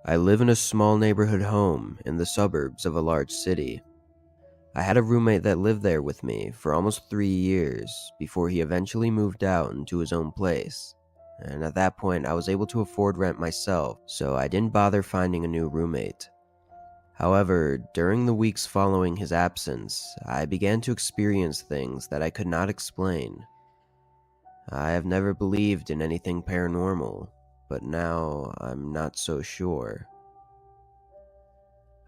I live in a small neighborhood home in the suburbs of a large city. I had a roommate that lived there with me for almost 3 years before he eventually moved out into his own place. And at that point, I was able to afford rent myself, so I didn't bother finding a new roommate. However, during the weeks following his absence, I began to experience things that I could not explain. I have never believed in anything paranormal, but now I'm not so sure.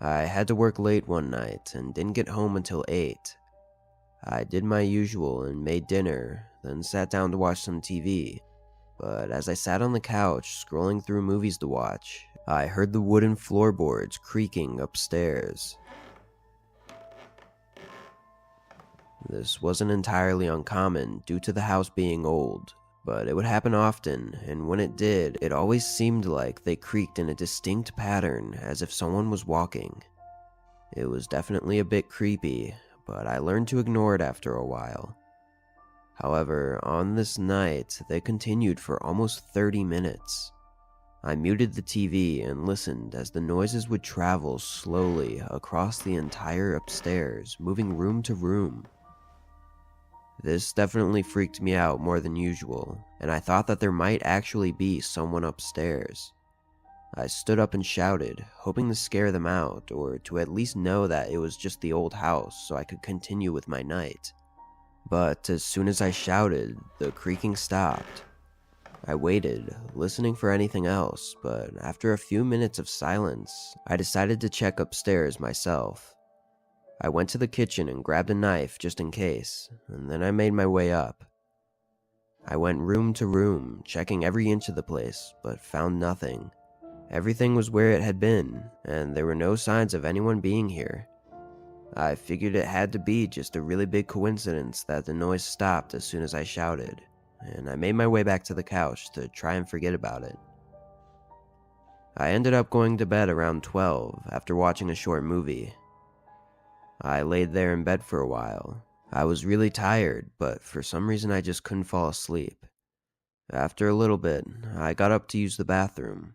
I had to work late one night and didn't get home until 8. I did my usual and made dinner, then sat down to watch some TV. But as I sat on the couch scrolling through movies to watch, I heard the wooden floorboards creaking upstairs. This wasn't entirely uncommon due to the house being old, but it would happen often, and when it did, it always seemed like they creaked in a distinct pattern as if someone was walking. It was definitely a bit creepy, but I learned to ignore it after a while. However, on this night, they continued for almost 30 minutes. I muted the TV and listened as the noises would travel slowly across the entire upstairs, moving room to room. This definitely freaked me out more than usual, and I thought that there might actually be someone upstairs. I stood up and shouted, hoping to scare them out, or to at least know that it was just the old house so I could continue with my night. But as soon as I shouted, the creaking stopped. I waited, listening for anything else, but after a few minutes of silence, I decided to check upstairs myself. I went to the kitchen and grabbed a knife just in case, and then I made my way up. I went room to room, checking every inch of the place, but found nothing. Everything was where it had been, and there were no signs of anyone being here. I figured it had to be just a really big coincidence that the noise stopped as soon as I shouted, and I made my way back to the couch to try and forget about it. I ended up going to bed around 12 after watching a short movie. I laid there in bed for a while. I was really tired, but for some reason I just couldn't fall asleep. After a little bit, I got up to use the bathroom.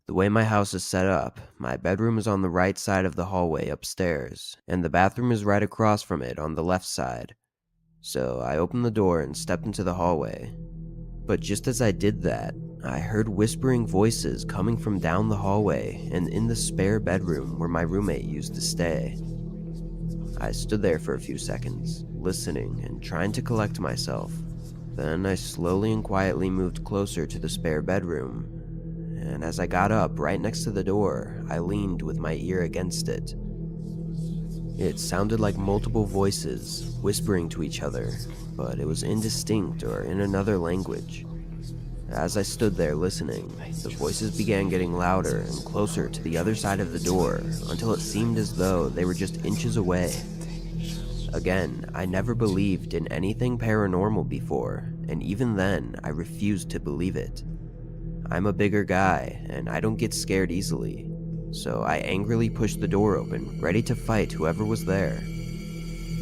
The way my house is set up, my bedroom is on the right side of the hallway upstairs, and the bathroom is right across from it on the left side. So I opened the door and stepped into the hallway. But just as I did that, I heard whispering voices coming from down the hallway and in the spare bedroom where my roommate used to stay. I stood there for a few seconds, listening and trying to collect myself. Then I slowly and quietly moved closer to the spare bedroom, and as I got up right next to the door, I leaned with my ear against it. It sounded like multiple voices whispering to each other, but it was indistinct or in another language. As I stood there listening, the voices began getting louder and closer to the other side of the door until it seemed as though they were just inches away. Again, I never believed in anything paranormal before, and even then, I refused to believe it. I'm a bigger guy, and I don't get scared easily, so I angrily pushed the door open, ready to fight whoever was there.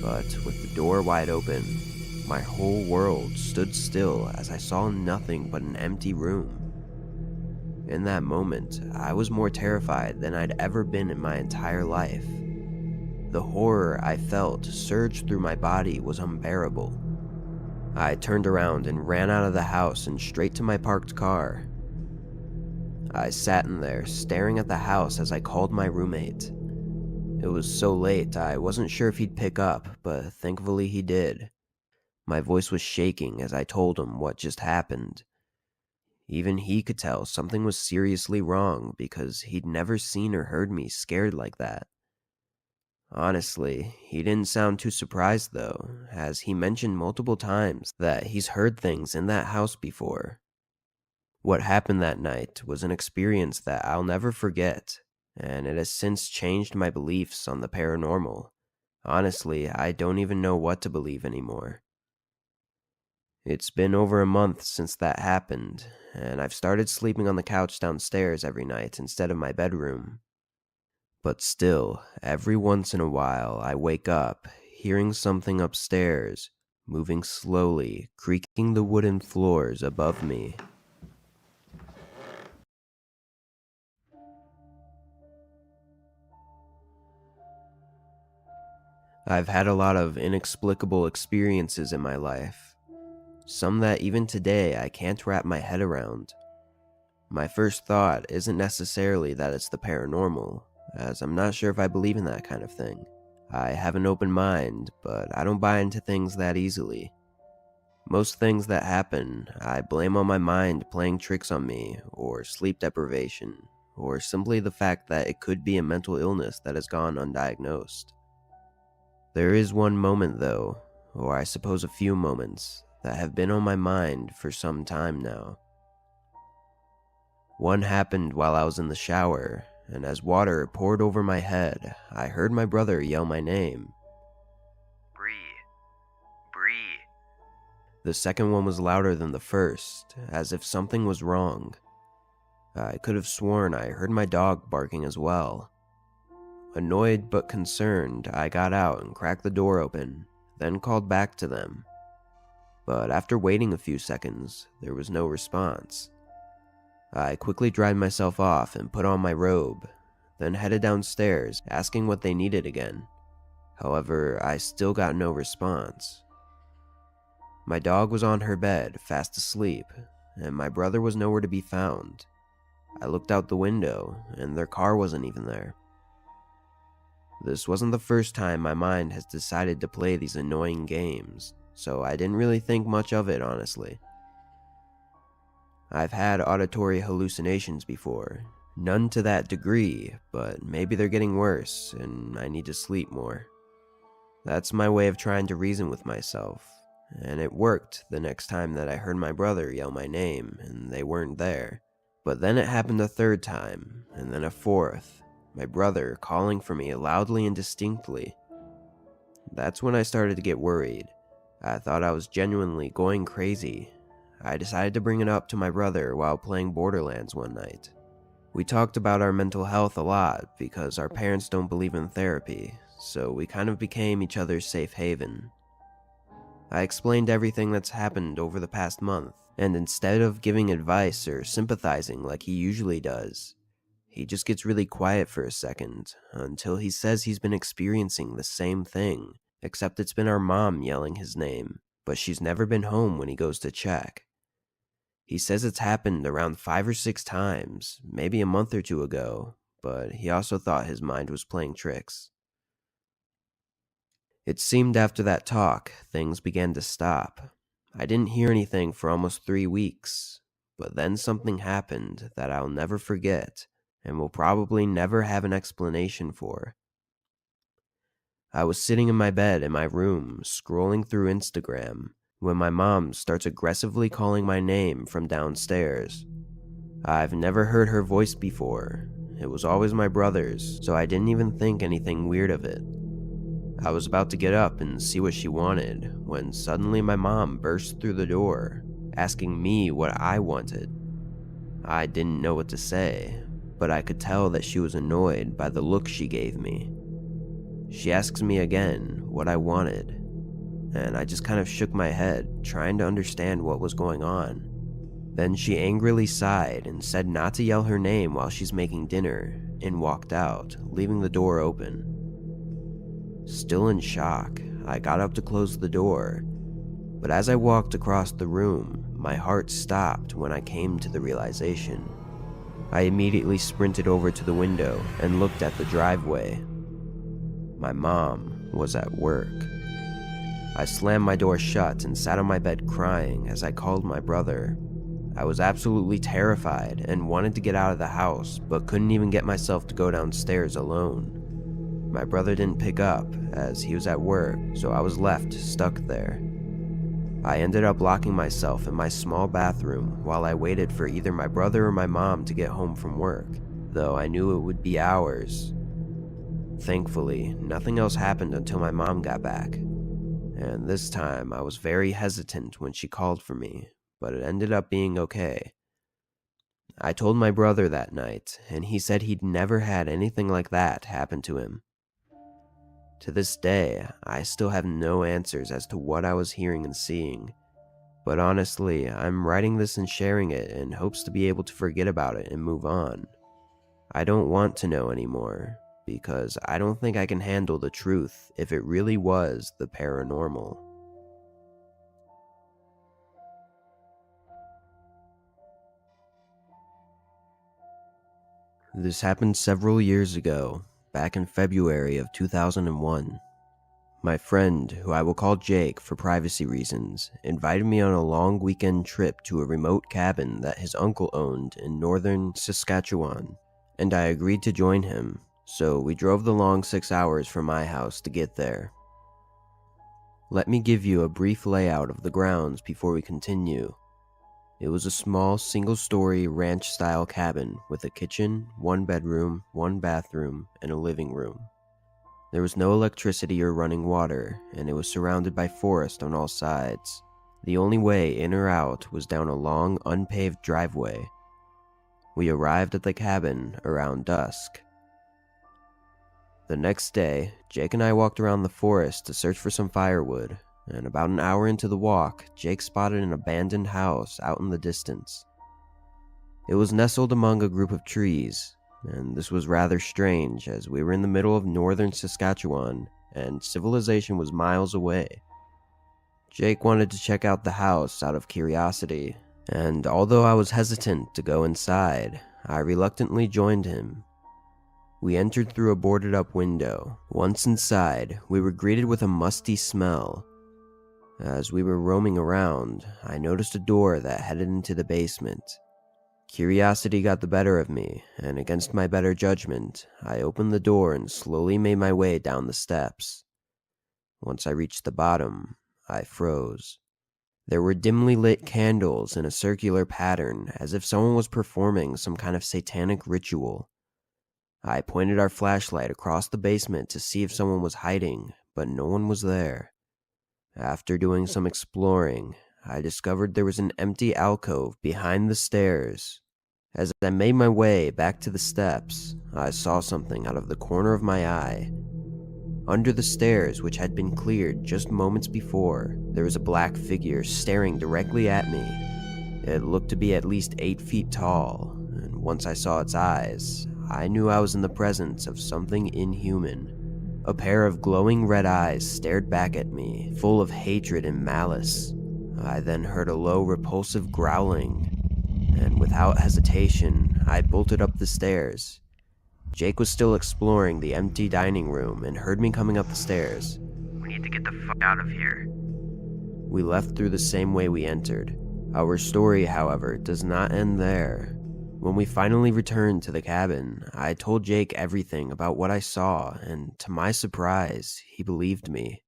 But with the door wide open, my whole world stood still as I saw nothing but an empty room. In that moment, I was more terrified than I'd ever been in my entire life. The horror I felt surge through my body was unbearable. I turned around and ran out of the house and straight to my parked car. I sat in there, staring at the house as I called my roommate. It was so late, I wasn't sure if he'd pick up, but thankfully he did. My voice was shaking as I told him what just happened. Even he could tell something was seriously wrong because he'd never seen or heard me scared like that. Honestly, he didn't sound too surprised though, as he mentioned multiple times that he's heard things in that house before. What happened that night was an experience that I'll never forget, and it has since changed my beliefs on the paranormal. Honestly, I don't even know what to believe anymore. It's been over a month since that happened, and I've started sleeping on the couch downstairs every night instead of my bedroom. But still, every once in a while I wake up, hearing something upstairs, moving slowly, creaking the wooden floors above me. I've had a lot of inexplicable experiences in my life, some that even today I can't wrap my head around. My first thought isn't necessarily that it's the paranormal, as I'm not sure if I believe in that kind of thing. I have an open mind, but I don't buy into things that easily. Most things that happen, I blame on my mind playing tricks on me, or sleep deprivation, or simply the fact that it could be a mental illness that has gone undiagnosed. There is one moment though, or I suppose a few moments, that have been on my mind for some time now. One happened while I was in the shower, and as water poured over my head, I heard my brother yell my name. Bree. Bree. The second one was louder than the first, as if something was wrong. I could have sworn I heard my dog barking as well. Annoyed but concerned, I got out and cracked the door open, then called back to them. But after waiting a few seconds, there was no response. I quickly dried myself off and put on my robe, then headed downstairs asking what they needed again. However, I still got no response. My dog was on her bed, fast asleep, and my brother was nowhere to be found. I looked out the window, and their car wasn't even there. This wasn't the first time my mind has decided to play these annoying games, so I didn't really think much of it, honestly. I've had auditory hallucinations before, none to that degree, but maybe they're getting worse and I need to sleep more. That's my way of trying to reason with myself, and it worked the next time that I heard my brother yell my name and they weren't there. But then it happened a third time, and then a fourth, my brother calling for me loudly and distinctly. That's when I started to get worried. I thought I was genuinely going crazy. I decided to bring it up to my brother while playing Borderlands one night. We talked about our mental health a lot because our parents don't believe in therapy, so we kind of became each other's safe haven. I explained everything that's happened over the past month, and instead of giving advice or sympathizing like he usually does, he just gets really quiet for a second until he says he's been experiencing the same thing, except it's been our mom yelling his name, but she's never been home when he goes to check. He says it's happened around 5 or 6 times, maybe a month or two ago, but he also thought his mind was playing tricks. It seemed after that talk, things began to stop. I didn't hear anything for almost 3 weeks, but then something happened that I'll never forget and will probably never have an explanation for. I was sitting in my bed in my room, scrolling through Instagram, when my mom starts aggressively calling my name from downstairs. I've never heard her voice before. It was always my brother's, so I didn't even think anything weird of it. I was about to get up and see what she wanted, when suddenly my mom burst through the door, asking me what I wanted. I didn't know what to say, but I could tell that she was annoyed by the look she gave me. She asks me again what I wanted, and I just kind of shook my head, trying to understand what was going on. Then she angrily sighed and said not to yell her name while she's making dinner, and walked out, leaving the door open. Still in shock, I got up to close the door, but as I walked across the room, my heart stopped when I came to the realization. I immediately sprinted over to the window and looked at the driveway. My mom was at work. I slammed my door shut and sat on my bed crying as I called my brother. I was absolutely terrified and wanted to get out of the house, but couldn't even get myself to go downstairs alone. My brother didn't pick up as he was at work, so I was left stuck there. I ended up locking myself in my small bathroom while I waited for either my brother or my mom to get home from work, though I knew it would be hours. Thankfully, nothing else happened until my mom got back, and this time I was very hesitant when she called for me, but it ended up being okay. I told my brother that night, and he said he'd never had anything like that happen to him. To this day, I still have no answers as to what I was hearing and seeing, but honestly, I'm writing this and sharing it in hopes to be able to forget about it and move on. I don't want to know anymore, because I don't think I can handle the truth if it really was the paranormal. This happened several years ago, back in February of 2001. My friend, who I will call Jake for privacy reasons, invited me on a long weekend trip to a remote cabin that his uncle owned in northern Saskatchewan, and I agreed to join him, so we drove the long 6 hours from my house to get there. Let me give you a brief layout of the grounds before we continue. It was a small single-story ranch-style cabin with a kitchen, 1 bedroom, 1 bathroom, and a living room. There was no electricity or running water, and it was surrounded by forest on all sides. The only way in or out was down a long, unpaved driveway. We arrived at the cabin around dusk. The next day, Jake and I walked around the forest to search for some firewood, and about an hour into the walk, Jake spotted an abandoned house out in the distance. It was nestled among a group of trees, and this was rather strange as we were in the middle of northern Saskatchewan and civilization was miles away. Jake wanted to check out the house out of curiosity, and although I was hesitant to go inside, I reluctantly joined him. We entered through a boarded-up window. Once inside, we were greeted with a musty smell. As we were roaming around, I noticed a door that headed into the basement. Curiosity got the better of me, and against my better judgment, I opened the door and slowly made my way down the steps. Once I reached the bottom, I froze. There were dimly lit candles in a circular pattern, as if someone was performing some kind of satanic ritual. I pointed our flashlight across the basement to see if someone was hiding, but no one was there. After doing some exploring, I discovered there was an empty alcove behind the stairs. As I made my way back to the steps, I saw something out of the corner of my eye. Under the stairs, which had been cleared just moments before, there was a black figure staring directly at me. It looked to be at least 8 feet tall, and once I saw its eyes, I knew I was in the presence of something inhuman. A pair of glowing red eyes stared back at me, full of hatred and malice. I then heard a low, repulsive growling, and without hesitation, I bolted up the stairs. Jake was still exploring the empty dining room and heard me coming up the stairs. "We need to get the fuck out of here." We left through the same way we entered. Our story, however, does not end there. When we finally returned to the cabin, I told Jake everything about what I saw, and to my surprise, he believed me.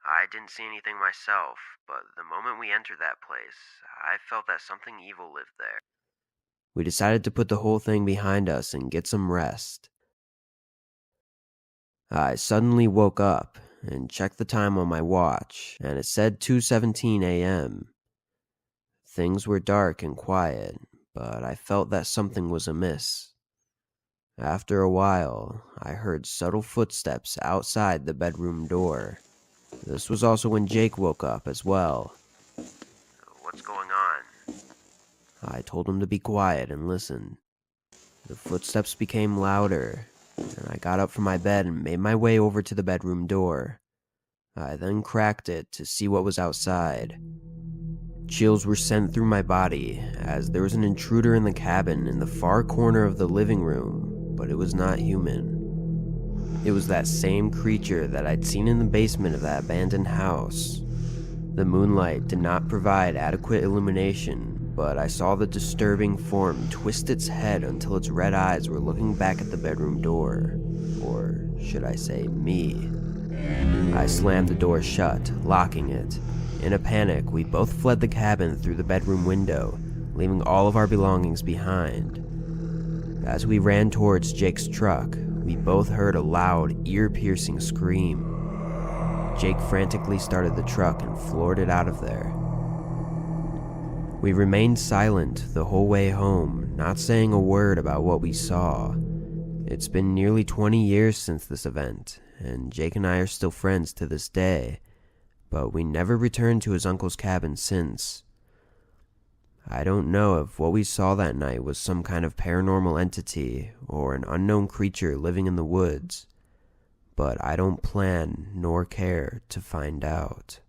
I didn't see anything myself, but the moment we entered that place, I felt that something evil lived there. We decided to put the whole thing behind us and get some rest. I suddenly woke up and checked the time on my watch, and it said 2:17 a.m. Things were dark and quiet, but I felt that something was amiss. After a while, I heard subtle footsteps outside the bedroom door. This was also when Jake woke up as well. "What's going on?" I told him to be quiet and listen. The footsteps became louder, and I got up from my bed and made my way over to the bedroom door. I then cracked it to see what was outside. Chills were sent through my body, as there was an intruder in the cabin in the far corner of the living room, but it was not human. It was that same creature that I'd seen in the basement of that abandoned house. The moonlight did not provide adequate illumination, but I saw the disturbing form twist its head until its red eyes were looking back at the bedroom door. Or should I say, me. I slammed the door shut, locking it. In a panic, we both fled the cabin through the bedroom window, leaving all of our belongings behind. As we ran towards Jake's truck, we both heard a loud, ear-piercing scream. Jake frantically started the truck and floored it out of there. We remained silent the whole way home, not saying a word about what we saw. It's been nearly 20 years since this event, and Jake and I are still friends to this day, but we never returned to his uncle's cabin since. I don't know if what we saw that night was some kind of paranormal entity or an unknown creature living in the woods, but I don't plan nor care to find out.